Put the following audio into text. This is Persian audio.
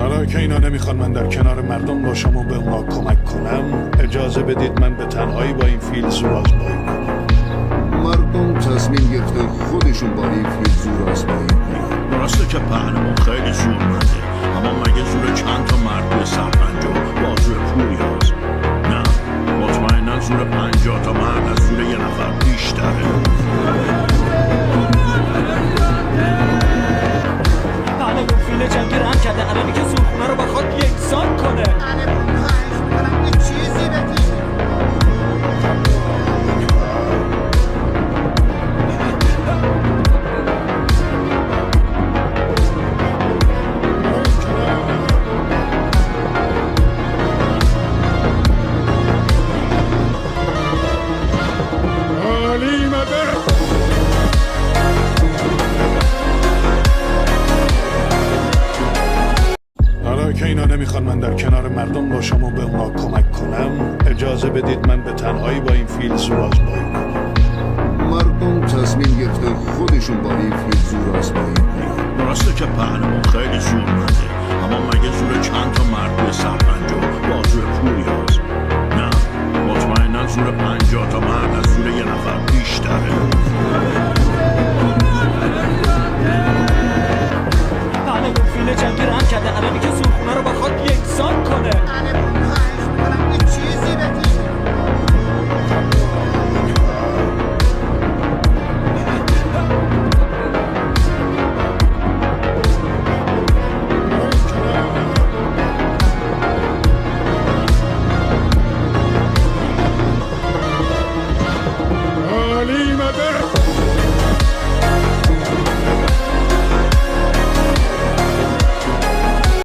حالا که اینا نمیخوان من در کنار مردم باشم و به اونا کمک کنم، اجازه بدید من به تنهایی با این فیل زور آزمایی کنم. مردم تصمیم گرفته خودشون با این فیل زور آزمایی کنن. درسته که پهنمون خیلی زور منده، اما مگه زور چند تا مرد به سرپنج و با زور پوریاست؟ نه، مطمئنا زور 50 تا مرد از زور یه نفر بیشتره. بله اون فیل جنگی رم کرده، الانی که زورخونه رو بخواد یکسان کنه. خواهش میکنم یه چیزی بگید. حالا که اینا نمیخوان من در کنار مردم باشم و به اونا کمک کنم، اجازه بدید من به تنهایی با این فیل زور آزمایی کنم. مردم تصمیم گرفته خودشون با این فیل زور آزمایی کنن. درسته که پهنمون خیلی زور منده، اما مگه زور چند تا مرد به سرپنج و با زور پوریاست؟ نه، مطمئنا زور 50 تا مرد از زور یه نفر بیشتره. بله اون فیل جنگی رم کرده، الانی که